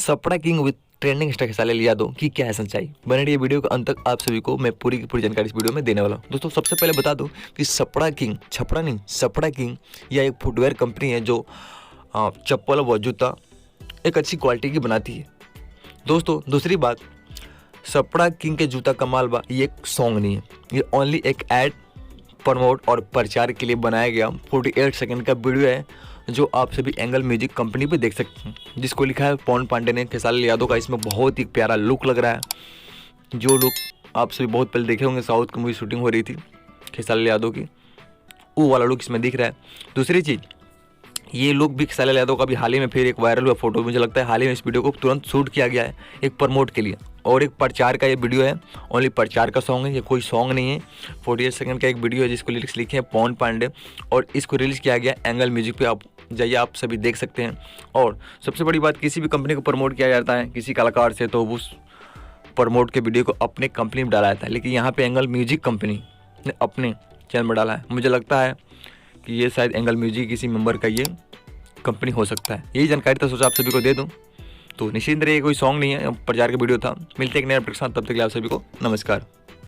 सपड़ा king with trending star Khesari Lal Yadav की क्या है सच्चाई। बने रहिए वीडियो के अंत तक, आप सभी को मैं पूरी की पूरी जानकारी इस वीडियो में देने वाला हूँ। दोस्तों सबसे पहले बता दूं कि सपड़ा किंग, छपड़ा नहीं सपड़ा किंग, यह एक फुटवेयर कंपनी है जो चप्पल व जूता एक अच्छी क्वालिटी की बनाती है। दोस्तों दूसरी बात, सपड़ा किंग के जूता कमाल बा, ये एक सॉन्ग नहीं है, ये ओनली एक ऐड प्रमोट और प्रचार के लिए बनाया गया 48 सेकंड का वीडियो है जो आप सभी एंगल म्यूजिक कंपनी पे देख सकते हैं, जिसको लिखा है पवन पांडे ने। खेसारी लाल यादव का इसमें बहुत ही प्यारा लुक लग रहा है। जो लुक आप सभी बहुत पहले देखे होंगे, साउथ की मूवी शूटिंग हो रही थी खेसारी लाल यादव की, वो वाला लुक इसमें दिख रहा है। दूसरी चीज़, ये लुक भी खेसारी लाल यादव का भी हाल ही में फिर एक वायरल हुआ फोटो, मुझे लगता है हाल ही में इस वीडियो को तुरंत शूट किया गया है एक प्रमोट के लिए, और एक प्रचार का ये वीडियो है। ओनली प्रचार का सॉन्ग है, ये कोई सॉन्ग नहीं है। 48 सेकंड का एक वीडियो है जिसको लिरिक्स लिखे हैं पवन पांडे, और इसको रिलीज किया गया एंगल म्यूजिक पे। आप जाइए, आप सभी देख सकते हैं। और सबसे बड़ी बात, किसी भी कंपनी को प्रमोट किया जाता है किसी कलाकार से, तो उस प्रमोट के वीडियो को अपने कंपनी में डाला जाता है, लेकिन यहाँ पे एंगल म्यूजिक कंपनी ने अपने चैनल में डाला है। मुझे लगता है कि ये शायद एंगल म्यूजिक किसी मेंबर का ये कंपनी हो सकता है। यही जानकारी तो सोचा आप सभी को दे दूं। तो निश्चिंत रहिए, कोई सॉन्ग नहीं है, प्रचार का वीडियो था। मिलते हैं एक नए अपडेट के साथ, तब तक के लिए आप सभी को नमस्कार।